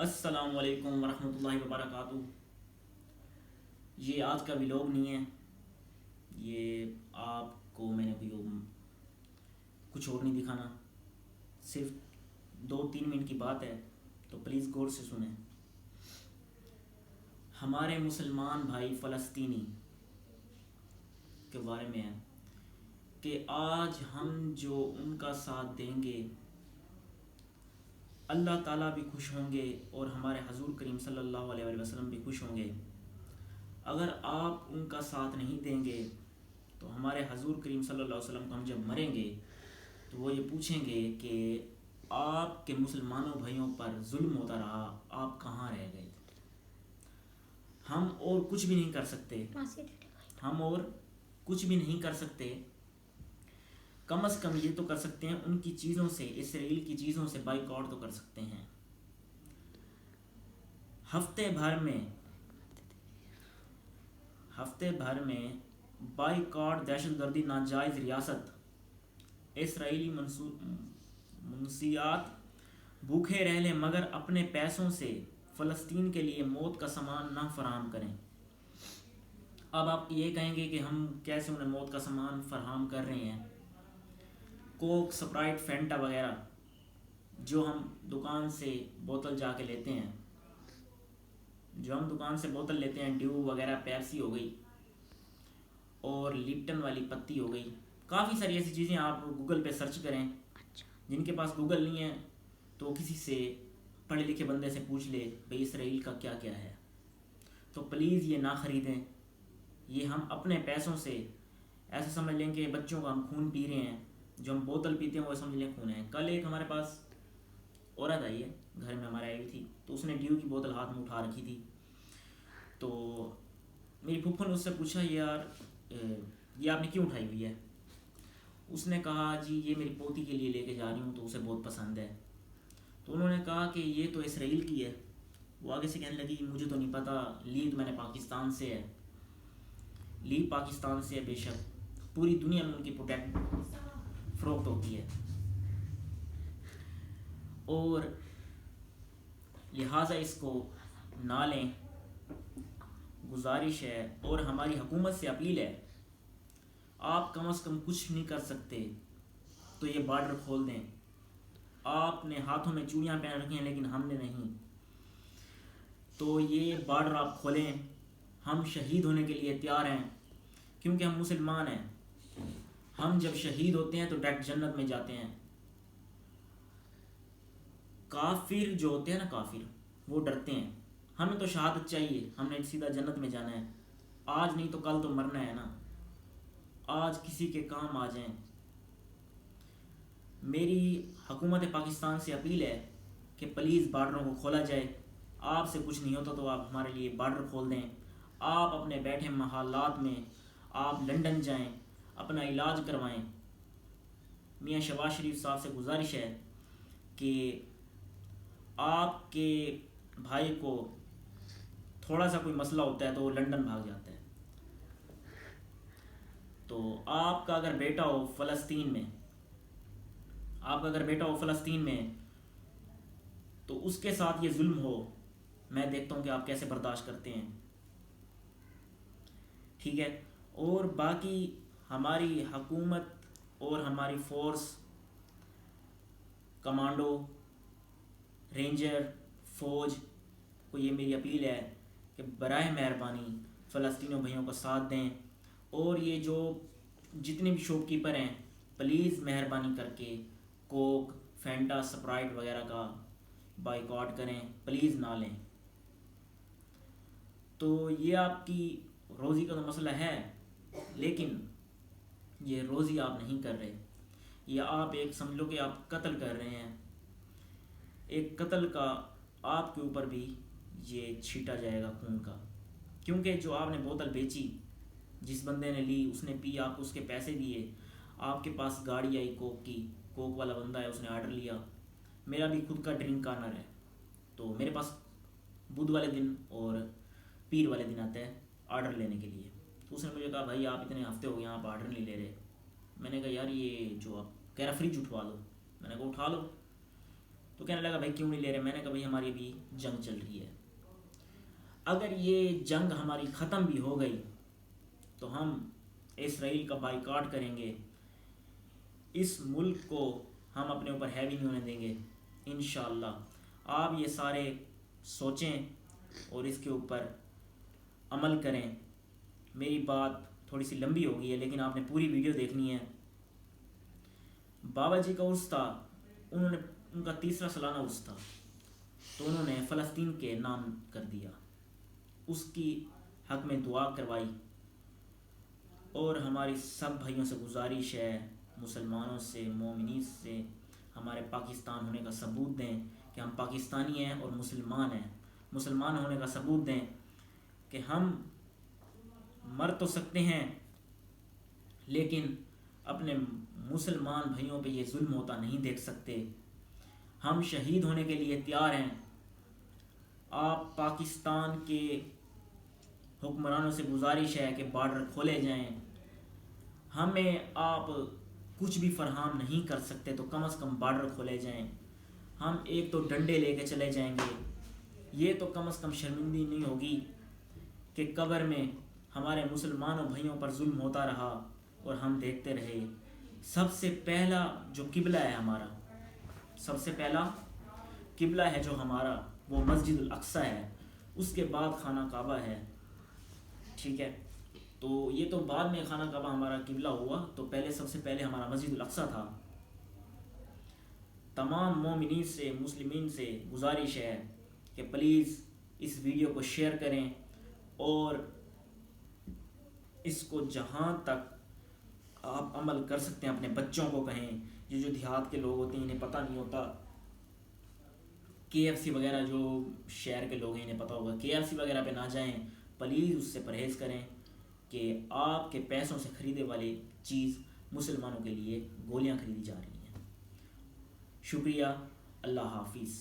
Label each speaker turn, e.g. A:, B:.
A: السلام علیکم ورحمۃ اللہ وبرکاتہ۔ یہ آج کا ولاگ نہیں ہے، یہ آپ کو میں نے کچھ اور نہیں دکھانا، صرف 2-3 منٹ کی بات ہے، تو پلیز غور سے سنیں۔ ہمارے مسلمان بھائی فلسطینی کے بارے میں ہے کہ آج ہم جو ان کا ساتھ دیں گے اللہ تعالیٰ بھی خوش ہوں گے اور ہمارے حضور کریم صلی اللہ علیہ وسلم بھی خوش ہوں گے۔ اگر آپ ان کا ساتھ نہیں دیں گے تو ہمارے حضور کریم صلی اللہ علیہ وسلم کو ہم جب مریں گے تو وہ یہ پوچھیں گے کہ آپ کے مسلمانوں بھائیوں پر ظلم ہوتا رہا، آپ کہاں رہ گئے تھے؟ ہم اور کچھ بھی نہیں کر سکتے، کم از کم یہ تو کر سکتے ہیں، ان کی چیزوں سے، اسرائیل کی چیزوں سے بائیک آؤٹ تو کر سکتے ہیں۔ ہفتے بھر میں بائیک آؤٹ، دہشت گردی، ناجائز ریاست، اسرائیلی منشیات، بھوکے رہ لیں مگر اپنے پیسوں سے فلسطین کے لیے موت کا سامان نہ فراہم کریں۔ اب آپ یہ کہیں گے کہ ہم کیسے انہیں موت کا سامان فراہم کر رہے ہیں؟ کوک، سپرائٹ، فینٹا وغیرہ جو ہم دکان سے بوتل جا کے لیتے ہیں، ڈیو وغیرہ، پیپسی ہو گئی اور لپٹن والی پتی ہو گئی، کافی ساری ایسی چیزیں آپ گوگل پہ سرچ کریں۔ جن کے پاس گوگل نہیں ہے تو کسی سے پڑھے لکھے بندے سے پوچھ لے بھئی اسرائیل کا کیا کیا ہے، تو پلیز یہ نہ خریدیں۔ یہ ہم اپنے پیسوں سے، ایسے سمجھ لیں کہ بچوں کا ہم خون پی رہے ہیں، جو ہم بوتل پیتے ہیں وہ سمجھ لیں خون ہے۔ کل ایک ہمارے پاس عورت آئی ہے، گھر میں ہمارے آئی ہوئی تھی، تو اس نے ڈیو کی بوتل ہاتھ میں اٹھا رکھی تھی، تو میری پھپھو نے اس سے پوچھا یار یہ آپ نے کیوں اٹھائی ہوئی ہے؟ اس نے کہا جی یہ میری پوتی کے لیے لے کے جا رہی ہوں تو اسے بہت پسند ہے۔ تو انہوں نے کہا کہ یہ تو اسرائیل کی ہے۔ وہ آگے سے کہنے لگی مجھے تو نہیں پتہ، لی تو میں نے پاکستان سے ہے، بے شک پوری دنیا میں ان کی پروڈکٹ فروخت ہوتی ہے، اور لہٰذا اس کو نہ لیں۔ گزارش ہے اور ہماری حکومت سے اپیل ہے، آپ کم از کم کچھ نہیں کر سکتے تو یہ بارڈر کھول دیں۔ آپ نے ہاتھوں میں چوڑیاں پہن رکھی ہیں لیکن ہم نے نہیں، تو یہ بارڈر آپ کھولیں۔ ہم شہید ہونے کے لیے تیار ہیں کیونکہ ہم مسلمان ہیں، ہم جب شہید ہوتے ہیں تو ڈائریکٹ جنت میں جاتے ہیں۔ کافر جو ہوتے ہیں نا، کافر وہ ڈرتے ہیں، ہمیں تو شہادت چاہیے، ہم نے سیدھا جنت میں جانا ہے، آج نہیں تو کل تو مرنا ہے نا، آج کسی کے کام آ جائیں۔ میری حکومت پاکستان سے اپیل ہے کہ پلیز بارڈروں کو کھولا جائے۔ آپ سے کچھ نہیں ہوتا تو آپ ہمارے لیے بارڈر کھول دیں۔ آپ اپنے بیٹھے محلات میں آپ لنڈن جائیں، اپنا علاج کروائیں۔ میاں شہباز شریف صاحب سے گزارش ہے کہ آپ کے بھائی کو تھوڑا سا کوئی مسئلہ ہوتا ہے تو وہ لنڈن بھاگ جاتا ہے، تو آپ کا اگر بیٹا ہو فلسطین میں، تو اس کے ساتھ یہ ظلم ہو، میں دیکھتا ہوں کہ آپ کیسے برداشت کرتے ہیں، ٹھیک ہے؟ اور باقی ہماری حکومت اور ہماری فورس، کمانڈو، رینجر، فوج کو یہ میری اپیل ہے کہ براہ مہربانی فلسطینیوں بھائیوں کا ساتھ دیں، اور یہ جو جتنے بھی شاپ کیپر ہیں پلیز مہربانی کر کے کوک، فینٹا، سپرائٹ وغیرہ کا بائیکاٹ کریں، پلیز نہ لیں۔ تو یہ آپ کی روزی کا تو مسئلہ ہے، لیکن یہ روزی آپ نہیں کر رہے، یہ آپ ایک سمجھ لو کہ آپ قتل کر رہے ہیں۔ ایک قتل کا آپ کے اوپر بھی یہ چھیٹا جائے گا خون کا، کیونکہ جو آپ نے بوتل بیچی، جس بندے نے لی، اس نے پی، آپ کو اس کے پیسے دیے، آپ کے پاس گاڑی آئی کوک کی، کوک والا بندہ ہے، اس نے آرڈر لیا۔ میرا بھی خود کا ڈرنک کارنر ہے، تو میرے پاس بدھ والے دن اور پیر والے دن آتا ہے آرڈر لینے کے لیے، تو اس نے مجھے کہا بھائی آپ اتنے ہفتے ہو گئے آپ آرڈر نہیں لے رہے۔ میں نے کہا یار یہ جو آپ کہہ رہا فریج اٹھوا دو، میں نے کہا اٹھا لو، تو کہنے لگا بھائی کیوں نہیں لے رہے؟ میں نے کہا بھائی ہماری ابھی جنگ چل رہی ہے، اگر یہ جنگ ہماری ختم بھی ہو گئی تو ہم اسرائیل کا بائیکاٹ کریں گے، اس ملک کو ہم اپنے اوپر ہیوی نہیں ہونے دیں گے انشاءاللہ۔ آپ یہ سارے سوچیں اور اس کے اوپر عمل کریں۔ میری بات تھوڑی سی لمبی ہو گئی ہے لیکن آپ نے پوری ویڈیو دیکھنی ہے۔ بابا جی کا عرس تھا، ان کا 3 سالانہ عرس تھا، تو انہوں نے فلسطین کے نام کر دیا، اس کی حق میں دعا کروائی۔ اور ہماری سب بھائیوں سے گزارش ہے، مسلمانوں سے، مومنین سے، ہمارے پاکستان ہونے کا ثبوت دیں کہ ہم پاکستانی ہیں اور مسلمان ہیں۔ مسلمان ہونے کا ثبوت دیں کہ ہم مر تو سکتے ہیں لیکن اپنے مسلمان بھائیوں پہ یہ ظلم ہوتا نہیں دیکھ سکتے۔ ہم شہید ہونے کے لیے تیار ہیں۔ آپ پاکستان کے حکمرانوں سے گزارش ہے کہ بارڈر کھولے جائیں۔ ہمیں آپ کچھ بھی فراہم نہیں کر سکتے تو کم از کم بارڈر کھولے جائیں۔ ہم ایک تو ڈنڈے لے کے چلے جائیں گے، یہ تو کم از کم شرمندگی نہیں ہوگی کہ قبر میں ہمارے مسلمانوں بھائیوں پر ظلم ہوتا رہا اور ہم دیکھتے رہے۔ سب سے پہلا جو قبلہ ہے ہمارا، سب سے پہلا قبلہ ہے جو ہمارا وہ مسجد الاقصی ہے، اس کے بعد خانہ کعبہ ہے، ٹھیک ہے؟ تو یہ تو بعد میں خانہ کعبہ ہمارا قبلہ ہوا، تو پہلے سب سے پہلے ہمارا مسجد الاقصی تھا۔ تمام مومنین سے، مسلمین سے گزارش ہے کہ پلیز اس ویڈیو کو شیئر کریں اور اس کو جہاں تک آپ عمل کر سکتے ہیں اپنے بچوں کو کہیں۔ یہ جو دیہات کے لوگ ہوتے ہیں انہیں پتہ نہیں ہوتا، KFC وغیرہ جو شہر کے لوگ ہیں انہیں پتہ ہوگا، KFC وغیرہ پہ نہ جائیں، پلیز اس سے پرہیز کریں کہ آپ کے پیسوں سے خریدے والی چیز مسلمانوں کے لیے گولیاں خریدی جا رہی ہیں۔ شکریہ، اللہ حافظ۔